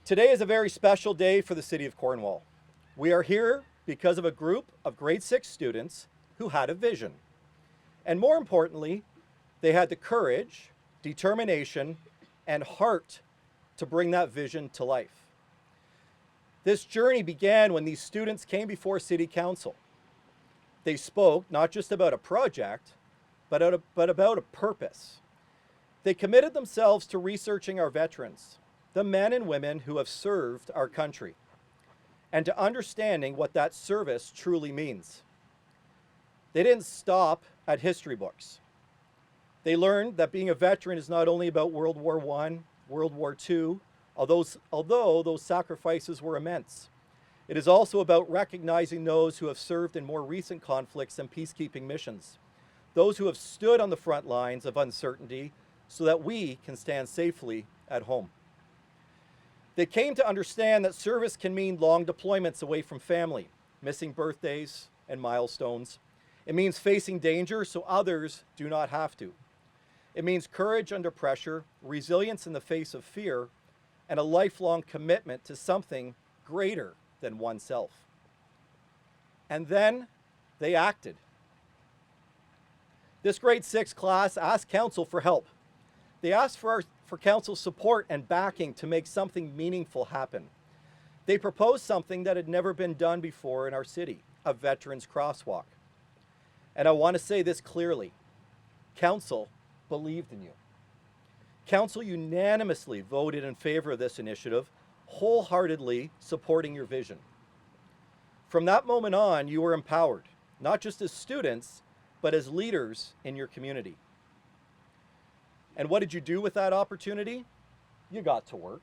Today is a very special day for the City of Cornwall. We are here because of a group of grade 6 students who had a vision. And more importantly, they had the courage, determination, and heart to bring that vision to life. This journey began when these students came before City Council. They spoke not just about a project, but about a purpose. They committed themselves to researching our veterans, the men and women who have served our country, and to understanding what that service truly means. They didn't stop at history books. They learned that being a veteran is not only about World War I, World War II, although those sacrifices were immense. It is also about recognizing those who have served in more recent conflicts and peacekeeping missions, those who have stood on the front lines of uncertainty so that we can stand safely at home. They came to understand that service can mean long deployments away from family, missing birthdays and milestones. It means facing danger so others do not have to. It means courage under pressure, resilience in the face of fear, and a lifelong commitment to something greater than oneself. And then they acted. This grade 6 class asked council for help. They asked for council's support and backing to make something meaningful happen. They proposed something that had never been done before in our city, a veterans crosswalk. And I want to say this clearly, council believed in you. Council unanimously voted in favor of this initiative, wholeheartedly supporting your vision. From that moment on, you were empowered, not just as students, but as leaders in your community. And what did you do with that opportunity? You got to work.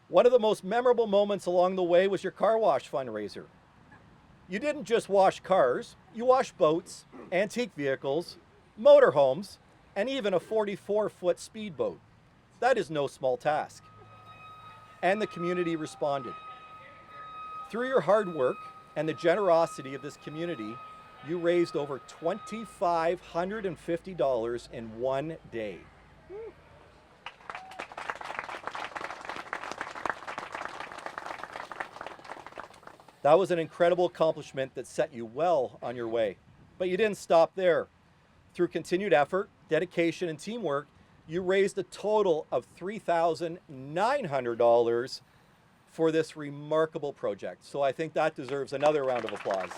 One of the most memorable moments along the way was your car wash fundraiser. You didn't just wash cars, you washed boats, antique vehicles, motorhomes, and even a 44-foot speedboat. That is no small task. And the community responded. Through your hard work and the generosity of this community, you raised over $2,550 in one day. That was an incredible accomplishment that set you well on your way. But you didn't stop there. Through continued effort, dedication, and teamwork, you raised a total of $3,900 for this remarkable project. So I think that deserves another round of applause.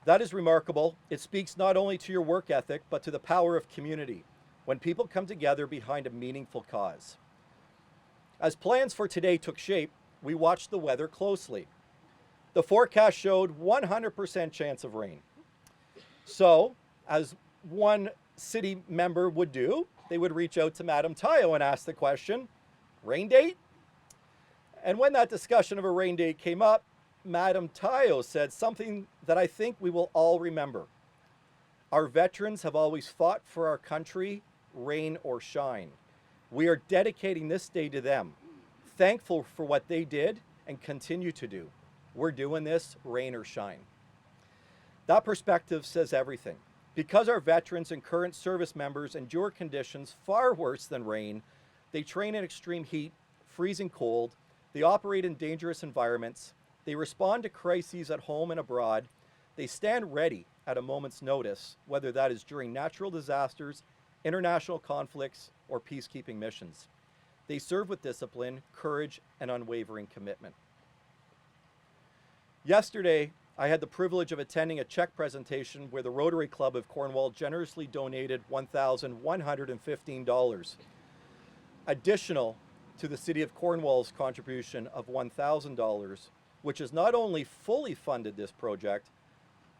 That is remarkable. It speaks not only to your work ethic, but to the power of community when people come together behind a meaningful cause. As plans for today took shape, we watched the weather closely. The forecast showed 100% chance of rain. So, as one city member would do, they would reach out to Madam Tayo and ask the question, rain date? And when that discussion of a rain date came up, Madam Tayo said something that I think we will all remember. Our veterans have always fought for our country, rain or shine. We are dedicating this day to them, thankful for what they did and continue to do. We're doing this, rain or shine. That perspective says everything. Because our veterans and current service members endure conditions far worse than rain, they train in extreme heat, freezing cold, they operate in dangerous environments, they respond to crises at home and abroad, they stand ready at a moment's notice, whether that is during natural disasters, international conflicts, or peacekeeping missions. They serve with discipline, courage, and unwavering commitment. Yesterday, I had the privilege of attending a check presentation where the Rotary Club of Cornwall generously donated $1,115, additional to the City of Cornwall's contribution of $1,000, which has not only fully funded this project,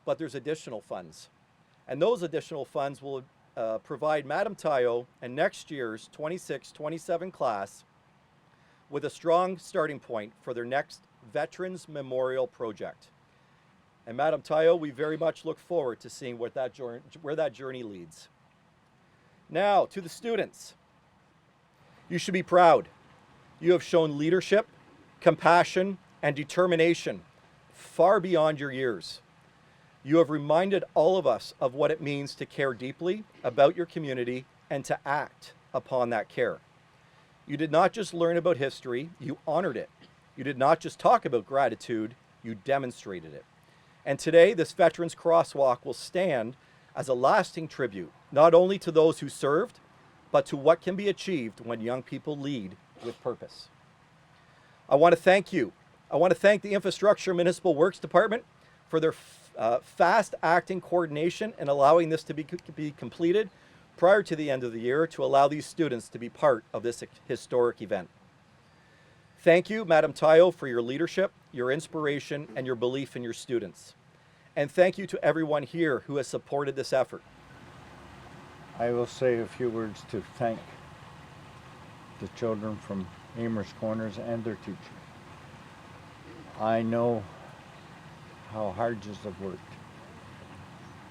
but there's additional funds. And those additional funds will provide Madam Tayo and next year's 26-27 class with a strong starting point for their next Veterans Memorial Project. And Madam Tayo, we very much look forward to seeing where that journey leads. Now, to the students. You should be proud. You have shown leadership, compassion, and determination far beyond your years. You have reminded all of us of what it means to care deeply about your community and to act upon that care. You did not just learn about history, you honored it. You did not just talk about gratitude, you demonstrated it. And today, this Veterans Crosswalk will stand as a lasting tribute, not only to those who served, but to what can be achieved when young people lead with purpose. I want to thank you. I want to thank the Infrastructure Municipal Works Department for their fast-acting coordination and allowing this to be completed prior to the end of the year to allow these students to be part of this historic event. Thank you, Madam Tayo, for your leadership, your inspiration, and your belief in your students. And thank you to everyone here who has supported this effort. I will say a few words to thank the children from Eamers Corners and their teacher. I know how hard you have worked.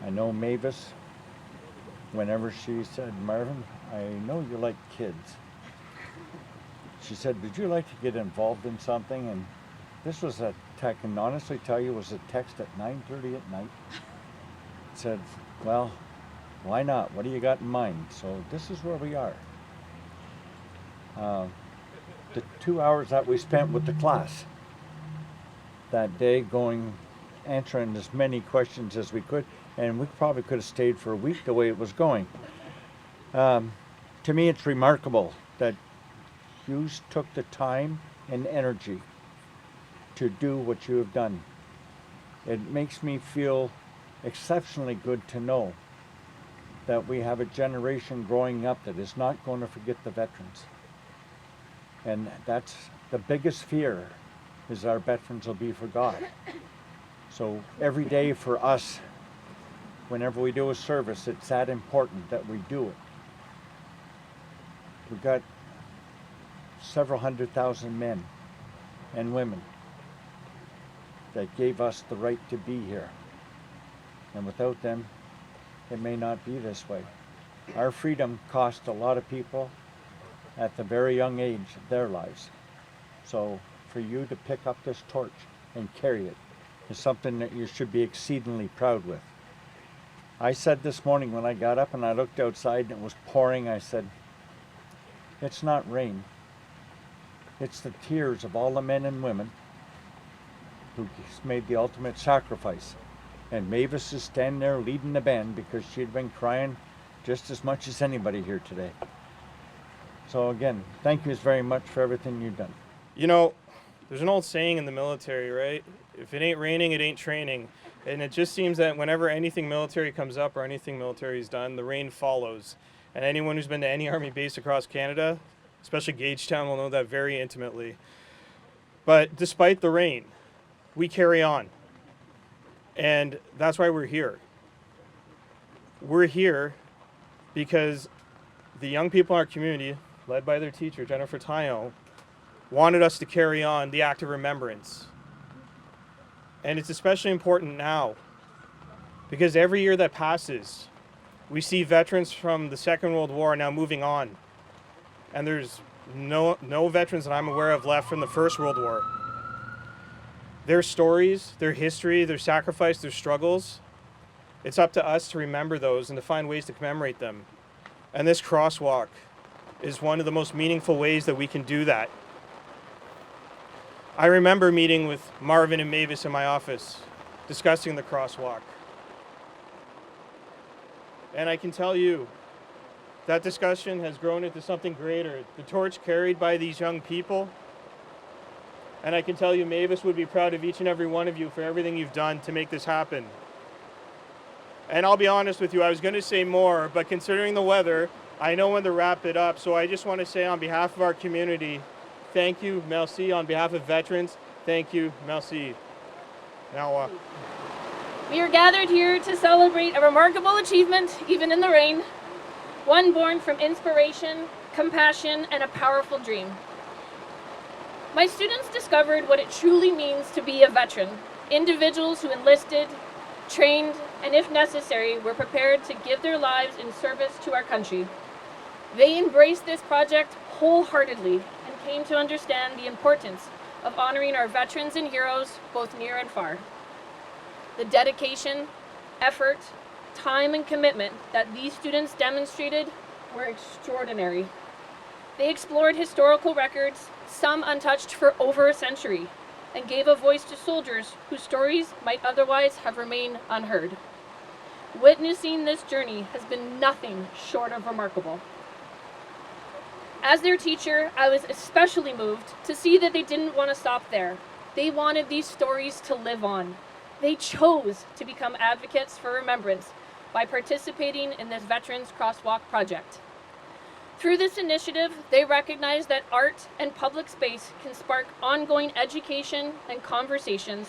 I know Mavis, whenever she said, Marvin, I know you like kids. She said, would you like to get involved in something? And this was a I can honestly tell you, was a text at 9:30 at night. It said, well, why not? What do you got in mind? So this is where we are. The 2 hours that we spent with the class that day answering as many questions as we could, and we probably could have stayed for a week the way it was going. To me, it's remarkable that you took the time and energy to do what you have done. It makes me feel exceptionally good to know that we have a generation growing up that is not going to forget the veterans. And that's the biggest fear, is our veterans will be forgotten. So every day for us, whenever we do a service, it's that important that we do it. We've got several 100,000 men and women that gave us the right to be here. And without them, it may not be this way. Our freedom cost a lot of people at the very young age of their lives. So for you to pick up this torch and carry it is something that you should be exceedingly proud with. I said this morning when I got up and I looked outside and it was pouring, I said, it's not rain. It's the tears of all the men and women who made the ultimate sacrifice. And Mavis is standing there leading the band because she'd been crying just as much as anybody here today. So again, thank you very much for everything you've done. You know, there's an old saying in the military, right? If it ain't raining, it ain't training. And it just seems that whenever anything military comes up or anything military is done, the rain follows. And anyone who's been to any Army base across Canada, especially Gagetown, will know that very intimately. But despite the rain, we carry on. And that's why we're here. We're here because the young people in our community, led by their teacher, Jennifer Tayo, wanted us to carry on the act of remembrance. And it's especially important now because every year that passes, we see veterans from the Second World War now moving on. And there's no veterans that I'm aware of left from the First World War. Their stories, their history, their sacrifice, their struggles, it's up to us to remember those and to find ways to commemorate them. And this crosswalk is one of the most meaningful ways that we can do that. I remember meeting with Marvin and Mavis in my office, discussing the crosswalk. And I can tell you, that discussion has grown into something greater. The torch carried by these young people. And I can tell you, Mavis would be proud of each and every one of you for everything you've done to make this happen. And I'll be honest with you, I was going to say more, but considering the weather, I know when to wrap it up. So I just want to say on behalf of our community, thank you, merci. On behalf of veterans, thank you, merci. Now, we are gathered here to celebrate a remarkable achievement, even in the rain. One born from inspiration, compassion, and a powerful dream. My students discovered what it truly means to be a veteran. Individuals who enlisted, trained, and if necessary, were prepared to give their lives in service to our country. They embraced this project wholeheartedly and came to understand the importance of honoring our veterans and heroes, both near and far. The dedication, effort, time, and commitment that these students demonstrated were extraordinary. They explored historical records, some untouched for over a century, and gave a voice to soldiers whose stories might otherwise have remained unheard. Witnessing this journey has been nothing short of remarkable. As their teacher, I was especially moved to see that they didn't want to stop there. They wanted these stories to live on. They chose to become advocates for remembrance by participating in this Veterans Crosswalk project. Through this initiative, they recognize that art and public space can spark ongoing education and conversations,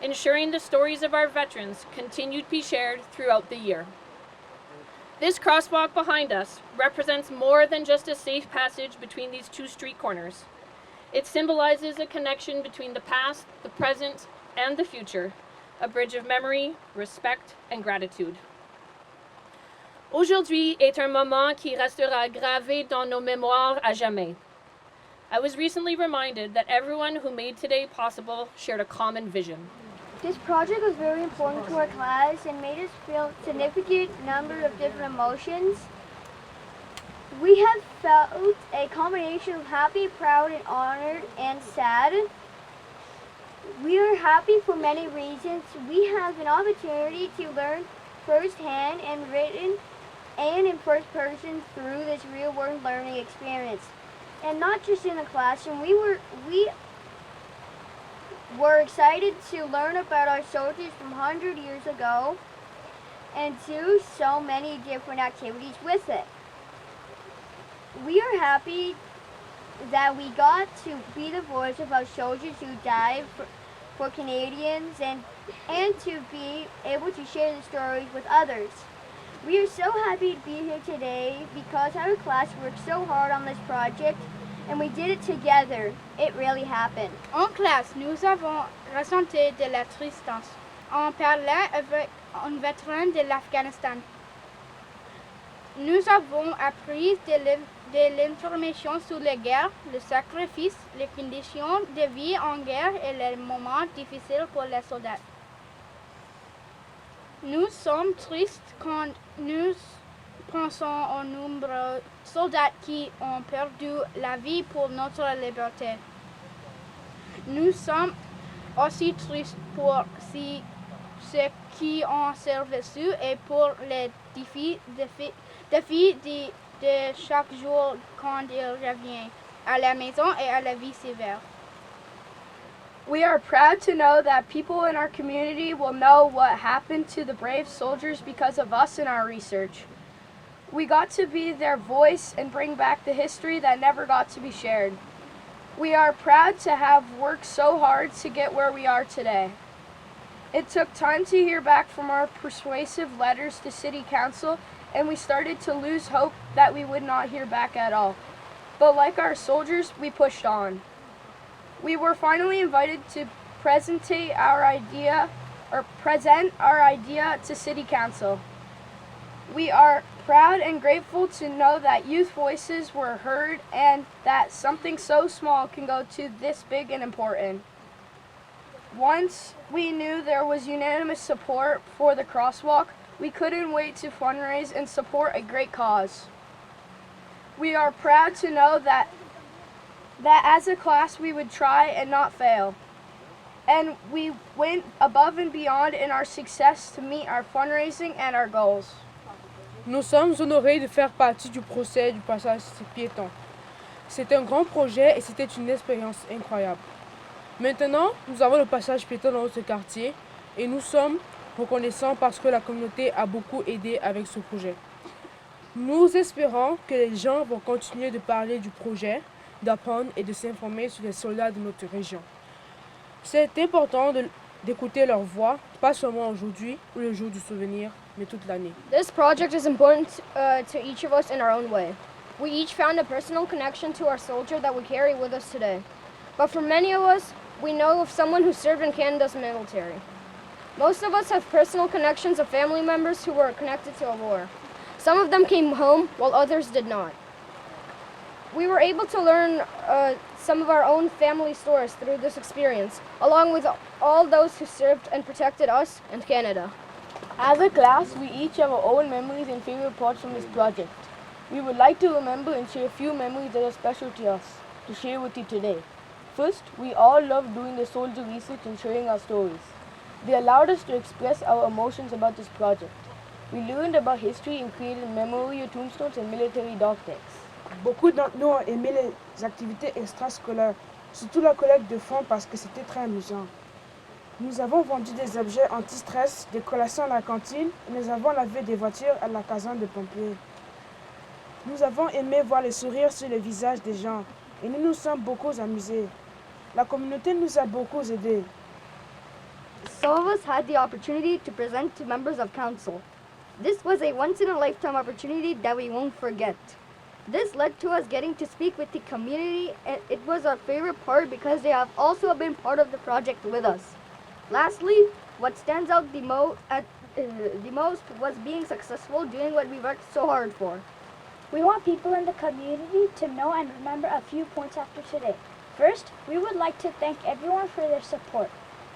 ensuring the stories of our veterans continue to be shared throughout the year. This crosswalk behind us represents more than just a safe passage between these two street corners. It symbolizes a connection between the past, the present, and the future, a bridge of memory, respect, and gratitude. Aujourd'hui est un moment qui restera gravé dans nos mémoires à jamais. I was recently reminded that everyone who made today possible shared a common vision. This project was very important to our class and made us feel a significant number of different emotions. We have felt a combination of happy, proud, and honored, and sad. We are happy for many reasons. We have an opportunity to learn firsthand and written and in first person through this real-world learning experience. And not just in the classroom, we were excited to learn about our soldiers from 100 years ago and do so many different activities with it. We are happy that we got to be the voice of our soldiers who died for Canadians and to be able to share the stories with others. We are so happy to be here today because our class worked so hard on this project and we did it together. It really happened. En classe, nous avons ressenti de la tristesse en parlant avec un vétéran de l'Afghanistan. Nous avons appris de l'information sur les guerres, le sacrifice, les conditions de vie en guerre et les moments difficiles pour les soldats. Nous sommes tristes quand nous pensons aux nombreux soldats qui ont perdu la vie pour notre liberté. Nous sommes aussi tristes pour ceux qui ont survécu et pour les défis de chaque jour quand ils reviennent à la maison et à la vie civile. We are proud to know that people in our community will know what happened to the brave soldiers because of us and our research. We got to be their voice and bring back the history that never got to be shared. We are proud to have worked so hard to get where we are today. It took time to hear back from our persuasive letters to City Council, and we started to lose hope that we would not hear back at all. But like our soldiers, we pushed on. We were finally invited to present our idea to City Council. We are proud and grateful to know that youth voices were heard and that something so small can go to this big and important. Once we knew there was unanimous support for the crosswalk, we couldn't wait to fundraise and support a great cause. We are proud to know that as a class we would try and not fail. And we went above and beyond in our success to meet our fundraising and our goals. Nous sommes honorés de faire partie du procès du passage piéton. C'est un grand projet et c'était une expérience incroyable. Maintenant, nous avons le passage piéton dans notre quartier et nous sommes reconnaissants parce que la communauté a beaucoup aidé avec ce projet. Nous espérons que les gens vont continuer de parler du projet, d'apprendre et de s'informer sur les soldats de notre région. C'est important d'écouter leur voix, pas seulement aujourd'hui ou le jour du souvenir, mais toute l'année. This project is important to each of us in our own way. We each found a personal connection to our soldier that we carry with us today. But for many of us, we know of someone who served in Canada's military. Most of us have personal connections of family members who were connected to a war. Some of them came home, while others did not. We were able to learn some of our own family stories through this experience, along with all those who served and protected us and Canada. As a class, we each have our own memories and favorite parts from this project. We would like to remember and share a few memories that are special to us to share with you today. First, we all loved doing the soldier research and sharing our stories. They allowed us to express our emotions about this project. We learned about history and created memorial tombstones and military dog tags. Beaucoup d'entre nous ont aimé les activités extrascolaires, surtout la collecte de fonds parce que c'était très amusant. Nous avons vendu des objets anti-stress, des collations à la cantine et nous avons lavé des voitures à la caserne de pompiers. Nous avons aimé voir les sourires sur les visages des gens et nous nous sommes beaucoup amusés. La communauté nous a beaucoup aidés. Some of us had the opportunity to present to members of council. This was a once-in-a-lifetime opportunity that we won't forget. This led to us getting to speak with the community, and it was our favorite part because they have also been part of the project with us. Lastly, what stands out the most was being successful doing what we worked so hard for. We want people in the community to know and remember a few points after today. First, we would like to thank everyone for their support.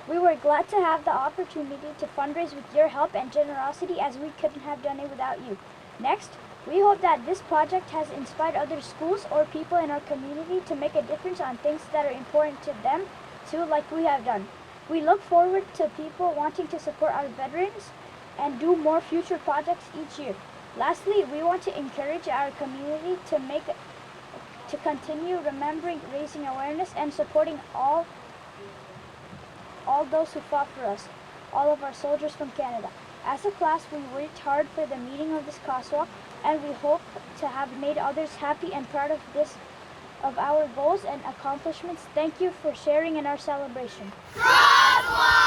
We were glad to have the opportunity to fundraise with your help and generosity as we couldn't have done it without you. Next, we hope that this project has inspired other schools or people in our community to make a difference on things that are important to them too, like we have done. We look forward to people wanting to support our veterans and do more future projects each year. Lastly, we want to encourage our community to continue remembering, raising awareness, and supporting all those who fought for us, all of our soldiers from Canada. As a class, we worked hard for the meeting of this crosswalk, and we hope to have made others happy and proud of our goals and accomplishments. Thank you for sharing in our celebration. Crosswalk!